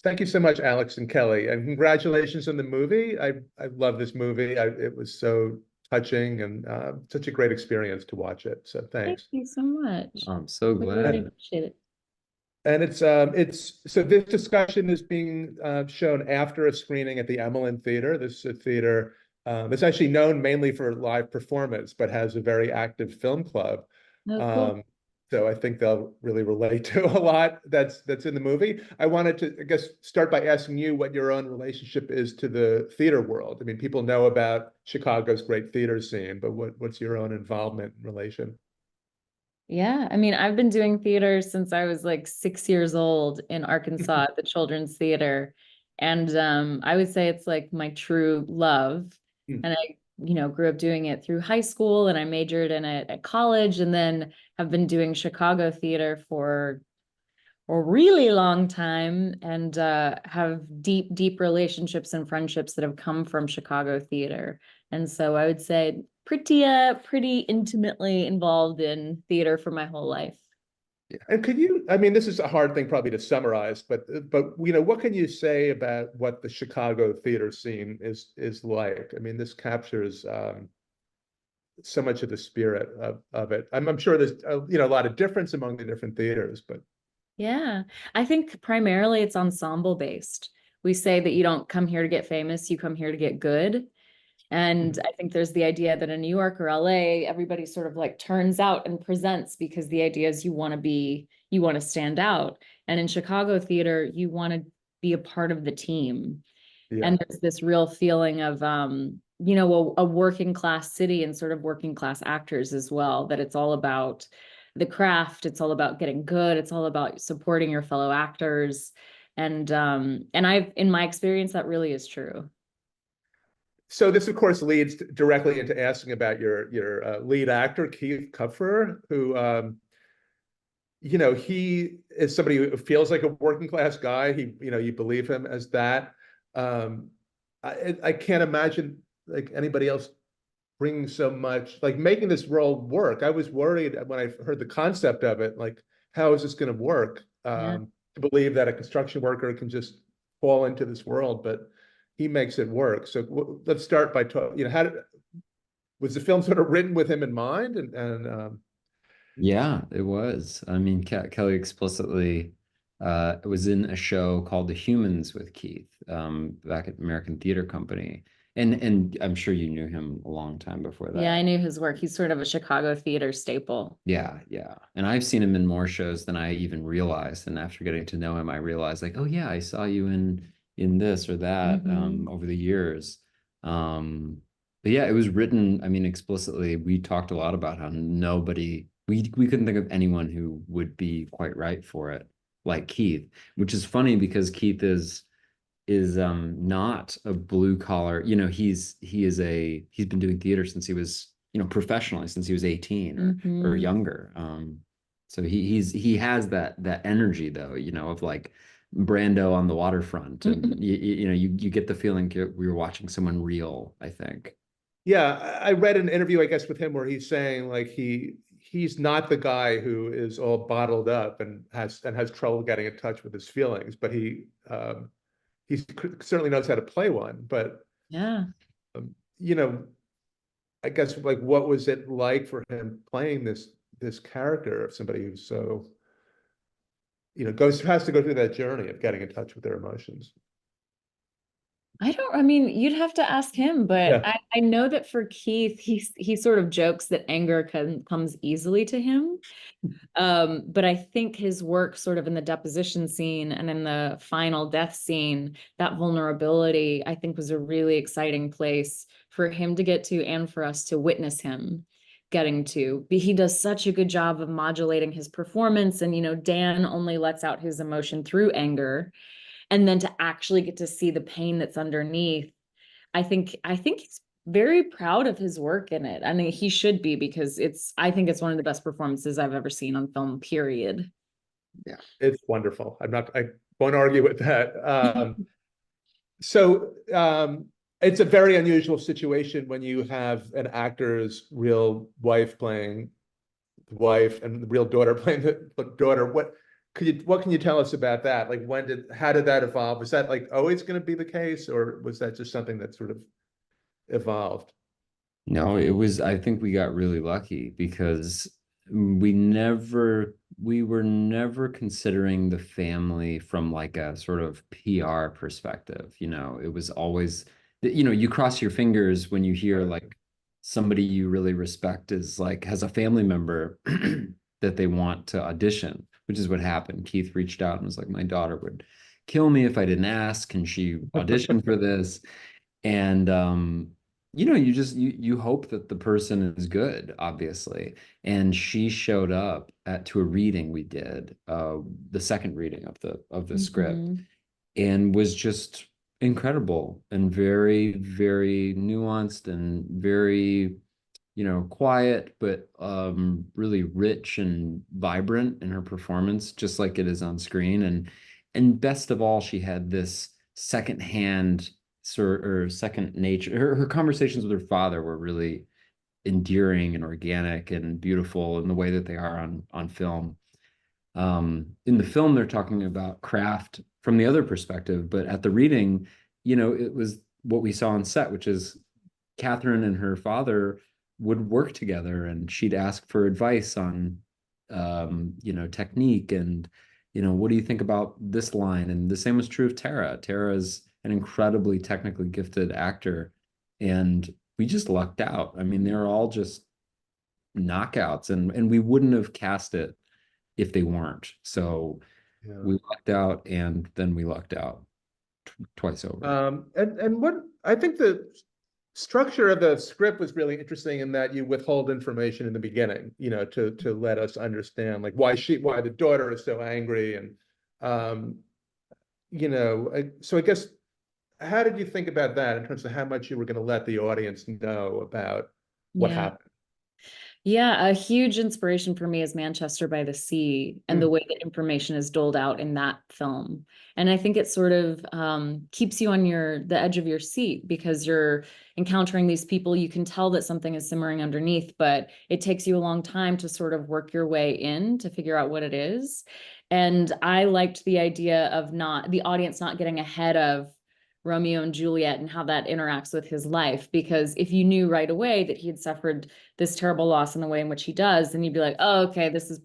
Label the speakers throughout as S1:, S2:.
S1: Thank you so much, Alex and Kelly, and congratulations on the movie. I love this movie. It was so touching and such a great experience to watch it. So
S2: Thank
S1: thanks.
S2: you so much.
S3: I'm so
S2: We really
S3: glad.
S2: appreciate it.
S1: And it's so this discussion is being shown after a screening at the Emelin Theatre. This is a theater that's actually known mainly for live performance, but has a very active film club.
S2: Oh, cool.
S1: So I think they'll really relate to a lot that's in the movie. I wanted to, I guess, start by asking you what your own relationship is to the theater world. I mean, people know about Chicago's great theater scene, but what's your own involvement and relation?
S2: Yeah, I mean, I've been doing theater since I was like 6 years old in Arkansas at the Children's Theater. And I would say it's like my true love.
S1: Hmm.
S2: And I, grew up doing it through high school and I majored in it at college and then have been doing Chicago theater for a really long time and have deep, deep relationships and friendships that have come from Chicago theater. And so I would say pretty intimately involved in theater for my whole life.
S1: Yeah. And could you, I mean, this is a hard thing probably to summarize, but what can you say about what the Chicago theater scene is like? I mean, this captures so much of the spirit of it. I'm sure there's a lot of difference among the different theaters, but
S2: Yeah, I think primarily it's ensemble based. We say that you don't come here to get famous, you come here to get good. And I think there's the idea that in New York or LA, everybody sort of like turns out and presents because the idea is you want to stand out. And in Chicago theater, you want to be a part of the team.
S1: yeah.
S2: And there's this real feeling of, a working class city and sort of working class actors as well, that it's all about the craft. It's all about getting good. It's all about supporting your fellow actors. And in my experience, that really is true.
S1: So this, of course, leads directly into asking about your lead actor, Keith Kupfer, who, he is somebody who feels like a working class guy. You believe him as that. I can't imagine like anybody else bringing so much, like making this role work. I was worried when I heard the concept of it, like, how is this going to work?
S2: Yeah.
S1: To believe that a construction worker can just fall into this world, but he makes it work. So let's start by talking, was the film sort of written with him in mind?
S3: Yeah, it was. I mean, Kelly explicitly was in a show called The Humans with Keith back at American Theater Company. And I'm sure you knew him a long time before that.
S2: Yeah, I knew his work. He's sort of a Chicago theater staple.
S3: Yeah, yeah. And I've seen him in more shows than I even realized. And after getting to know him, I realized like, oh yeah, I saw you in this or that over the years. But yeah, it was written, I mean, explicitly. We talked a lot about how we couldn't think of anyone who would be quite right for it, like Keith, which is funny because Keith is not a blue collar, he's been doing theater since he was, professionally since he was 18 or younger. So he has that energy though, of like Brando on the waterfront, and you get the feeling we were watching someone real, I think.
S1: Yeah, I read an interview, I guess, with him where he's saying like he's not the guy who is all bottled up and has trouble getting in touch with his feelings, but he certainly knows how to play one. But
S2: yeah,
S1: I guess like what was it like for him playing this character of somebody who's so has to go through that journey of getting in touch with their emotions?
S2: I mean, you'd have to ask him, but
S1: Yeah.
S2: I know that for Keith, he sort of jokes that anger comes easily to him. But I think his work sort of in the deposition scene and in the final death scene, that vulnerability, I think was a really exciting place for him to get to and for us to witness him getting to. He does such a good job of modulating his performance. And, Dan only lets out his emotion through anger. And then to actually get to see the pain that's underneath, I think he's very proud of his work in it. I mean, he should be, because I think it's one of the best performances I've ever seen on film, period.
S1: Yeah, it's wonderful. I won't argue with that. So it's a very unusual situation when you have an actor's real wife playing the wife and the real daughter playing the daughter. what can you tell us about that? Like how did that evolve? Was that like always going to be the case, or was that just something that sort of evolved?
S3: No, it was, I think we got really lucky because we were never considering the family from like a sort of PR perspective. It was always, you cross your fingers when you hear like somebody you really respect is like, has a family member that they want to audition, which is what happened. Keith reached out and was like, my daughter would kill me if I didn't ask. Can she audition for this? And you hope that the person is good, obviously. And she showed up to a reading we did, the second reading of the script, and was just incredible and very, very nuanced and very, quiet, but really rich and vibrant in her performance, just like it is on screen. And best of all, she had this secondhand or second nature. Her conversations with her father were really endearing and organic and beautiful in the way that they are on film. In the film, they're talking about craft from the other perspective, but at the reading, it was what we saw on set, which is Catherine and her father would work together, and she'd ask for advice on, technique and, what do you think about this line? And the same was true of Tara. Tara is an incredibly technically gifted actor, and we just lucked out. I mean, they're all just knockouts, and we wouldn't have cast it if they weren't. So we lucked out, and then we lucked out twice over.
S1: And what I think the structure of the script was really interesting in that you withhold information in the beginning, to let us understand like why the daughter is so angry, and so I guess how did you think about that in terms of how much you were going to let the audience know about what happened?
S2: Yeah, a huge inspiration for me is Manchester by the Sea and the way that information is doled out in that film. And I think it sort of keeps you on the edge of your seat because you're encountering these people. You can tell that something is simmering underneath, but it takes you a long time to sort of work your way in to figure out what it is. And I liked the idea of the audience not getting ahead of Romeo and Juliet and how that interacts with his life. Because if you knew right away that he had suffered this terrible loss in the way in which he does, then you'd be like, oh, okay, this is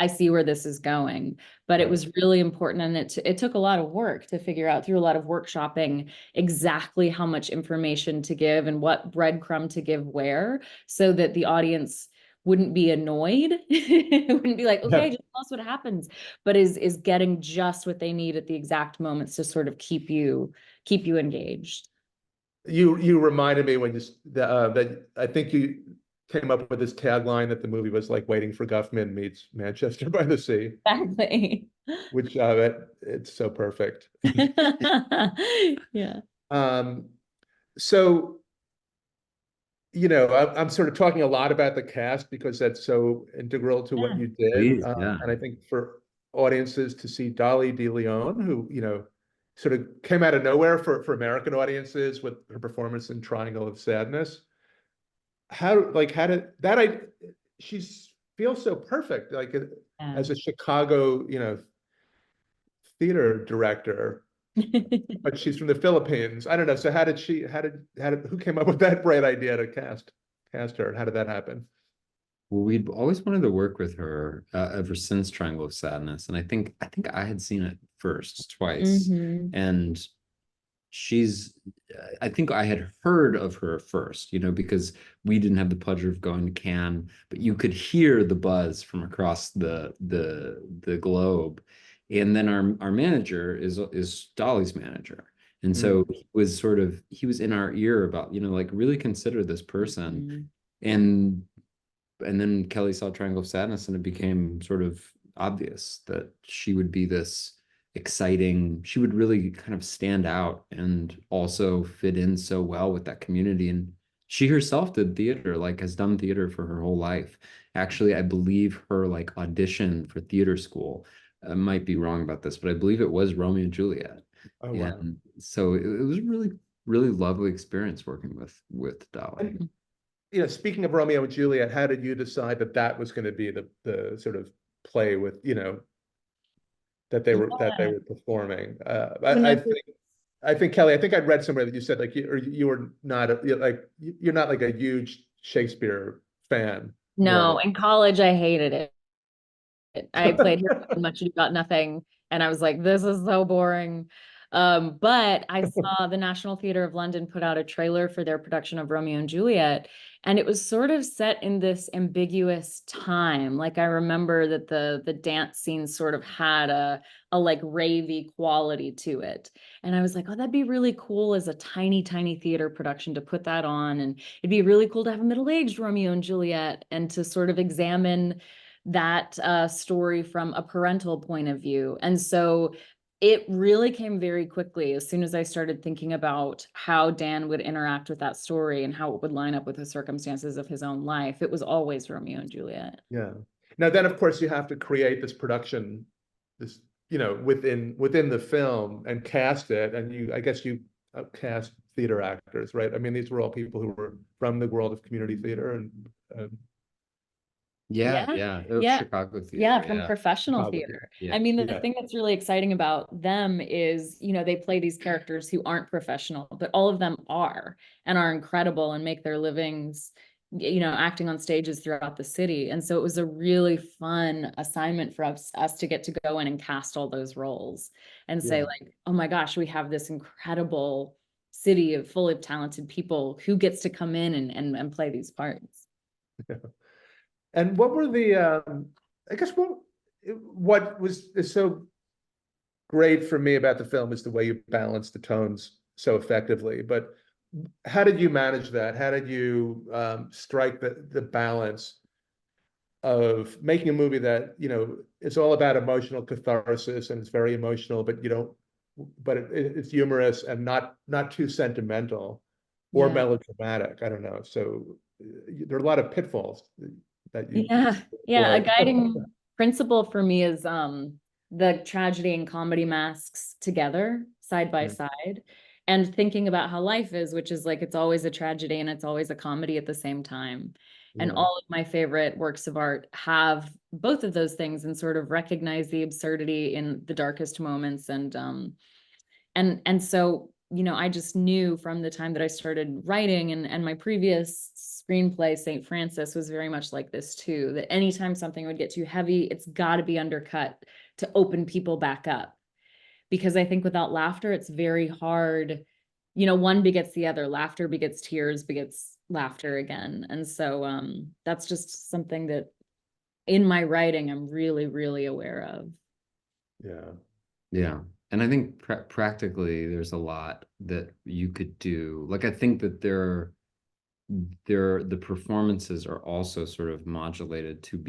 S2: I see where this is going. But it was really important. And it took a lot of work to figure out through a lot of workshopping exactly how much information to give and what breadcrumb to give where, so that the audience wouldn't be annoyed. It wouldn't be like, okay, just tell us what happens, but is getting just what they need at the exact moments to sort of keep you engaged.
S1: You reminded me when that I think you came up with this tagline that the movie was like Waiting for Guffman meets Manchester by the Sea.
S2: Exactly.
S1: Which it's so perfect.
S2: Yeah.
S1: So I'm sort of talking a lot about the cast because that's so integral to what you did.
S3: Please,
S1: And I think for audiences to see Dolly De Leon, who, sort of came out of nowhere for American audiences with her performance in Triangle of Sadness. She feels so perfect, like as a Chicago, theater director. But she's from the Philippines. I don't know. So who came up with that bright idea to cast her, and how did that happen?
S3: Well, we'd always wanted to work with her ever since Triangle of Sadness, and I think I had seen it first twice, and I think I had heard of her first, because we didn't have the pleasure of going to Cannes, but you could hear the buzz from across the globe. And then our manager is Dolly's manager. And so he was in our ear about, like really consider this person. And then Kelly saw Triangle of Sadness, and it became sort of obvious that she would be this exciting, she would really kind of stand out and also fit in so well with that community. And she herself did theater, like has done theater for her whole life. Actually, I believe her like audition for theater school, I might be wrong about this, but I believe it was Romeo and Juliet.
S1: Oh, wow.
S3: And so it was a really, really lovely experience working with Dolly.
S1: And, speaking of Romeo and Juliet, how did you decide that was going to be the sort of play with, that they were performing. I think Kelly, I think I'd read somewhere that you said like you were not you're not like a huge Shakespeare fan.
S2: No,
S1: normally.
S2: in college I hated it. I played Much Ado About Nothing, and I was like, this is so boring. But I saw the National Theatre of London put out a trailer for their production of Romeo and Juliet, and it was sort of set in this ambiguous time. Like I remember that the dance scene sort of had a like ravey quality to it. And I was like, oh, that'd be really cool as a tiny, tiny theater production to put that on. And it'd be really cool to have a middle-aged Romeo and Juliet and to sort of examine that story from a parental point of view. And so it really came very quickly as soon as I started thinking about how Dan would interact with that story and how it would line up with the circumstances of his own life. It was always Romeo and Juliet.
S1: Yeah. Now then, of course, you have to create this production, this, within the film and cast it. And I guess you cast theater actors, right? I mean, these were all people who were from the world of community theater and
S3: Yeah. Chicago theater.
S2: From professional
S1: Chicago
S2: theater.
S3: Yeah.
S2: I mean, the thing that's really exciting about them is, they play these characters who aren't professional, but all of them are and are incredible and make their livings, acting on stages throughout the city. And so it was a really fun assignment for us to get to go in and cast all those roles and say like, oh my gosh, we have this incredible city full of talented people who gets to come in and play these parts.
S1: Yeah. And what were the, I guess what is so great for me about the film is the way you balance the tones so effectively. But how did you manage that? How did you strike the balance of making a movie that, it's all about emotional catharsis and it's very emotional, but it's humorous and not too sentimental or melodramatic. I don't know. So there are a lot of pitfalls that you
S2: a guiding principle for me is the tragedy and comedy masks together side by side, and thinking about how life is, which is like it's always a tragedy and it's always a comedy at the same time. And all of my favorite works of art have both of those things and sort of recognize the absurdity in the darkest moments. And so I just knew from the time that I started writing, and my previous screenplay, St. Francis, was very much like this too, that anytime something would get too heavy, it's got to be undercut to open people back up. Because I think without laughter, it's very hard, one begets the other. Laughter begets tears, begets laughter again. And so that's just something that in my writing, I'm really, really aware of.
S3: Yeah. And I think practically there's a lot that you could do. Like, I think that the performances are also sort of modulated to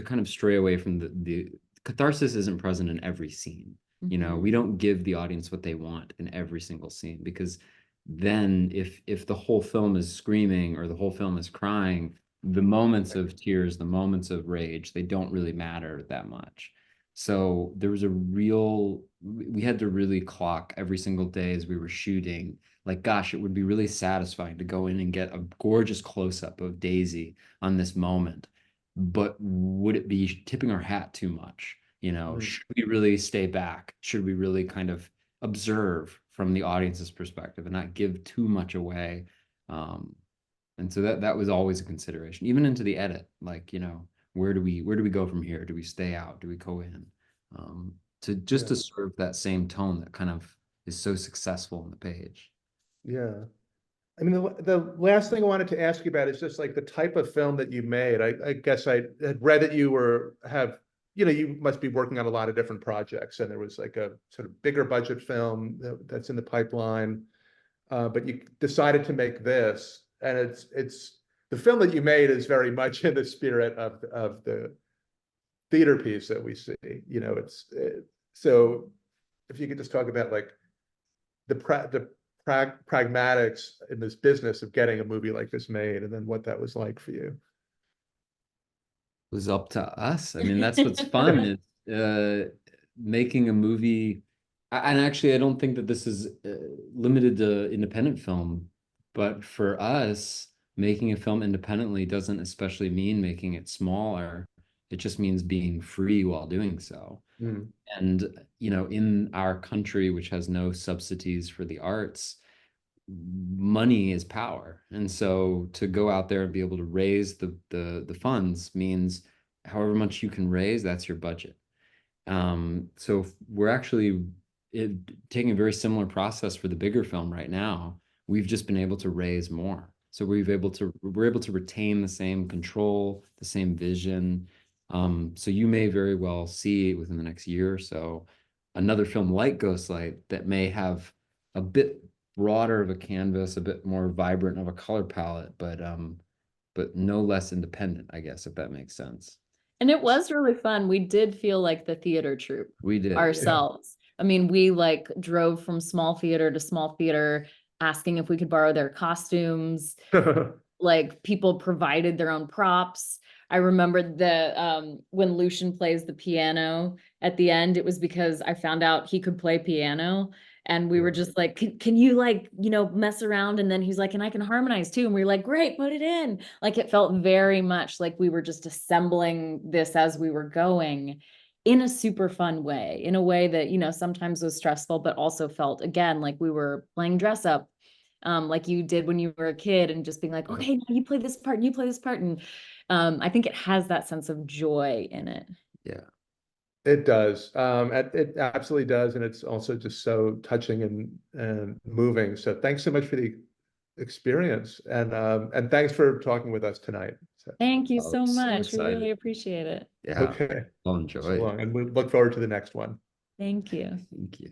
S3: kind of stray away from the catharsis isn't present in every scene. We don't give the audience what they want in every single scene, because then if the whole film is screaming or the whole film is crying, the moments of tears, the moments of rage, they don't really matter that much. So there was we had to really clock every single day as we were shooting. Like, gosh, it would be really satisfying to go in and get a gorgeous close-up of Daisy on this moment. But would it be tipping our hat too much? Should we really stay back? Should we really kind of observe from the audience's perspective and not give too much away? And so that was always a consideration, even into the edit. Like, where do we go from here? Do we stay out? Do we go in? To serve that same tone that kind of is so successful on the page.
S1: Yeah. I mean, the last thing I wanted to ask you about is just like the type of film that you made. I guess I had read that you must be working on a lot of different projects, and there was like a sort of bigger budget film that's in the pipeline, but you decided to make this, and it's the film that you made is very much in the spirit of the theater piece that we see. So if you could just talk about like the pragmatics in this business of getting a movie like this made, and then what that was like for you.
S3: It was up to us. I mean, that's what's fun is making a movie. And actually, I don't think that this is limited to independent film, but for us, making a film independently doesn't especially mean making it smaller. It just means being free while doing so.
S1: Mm.
S3: And, you know, in our country, which has no subsidies for the arts, money is power. And so to go out there and be able to raise the funds means however much you can raise, that's your budget. So we're actually taking a very similar process for the bigger film right now. We've just been able to raise more. So we're able to retain the same control, the same vision. So you may very well see within the next year or so another film like Ghostlight that may have a bit broader of a canvas, a bit more vibrant of a color palette, but no less independent, I guess, if that makes sense.
S2: And it was really fun. We did feel like the theater troupe
S3: We did.
S2: ourselves. I mean, we like drove from small theater to small theater, asking if we could borrow their costumes. Like people provided their own props. I remember when Lucian plays the piano at the end, it was because I found out he could play piano. And we were just like, can you like, you know, mess around? And then he's like, and I can harmonize too. And we were like, great, put it in. Like it felt very much like we were just assembling this as we were going in a super fun way, in a way that, you know, sometimes was stressful, but also felt again, like we were playing dress up. Like you did when you were a kid and just being like, okay, now you play this part and you play this part. And I think it has that sense of joy in it.
S3: Yeah.
S1: It does. It absolutely does. And it's also just so touching and moving. So thanks so much for the experience. And thanks for talking with us tonight. So,
S2: Thank you so
S3: so
S2: much. We
S3: excited.
S2: really appreciate it.
S3: Yeah.
S1: okay.
S3: I'll enjoy
S1: So
S3: it.
S1: long. And we look forward to the next one.
S2: Thank you.
S3: Thank you.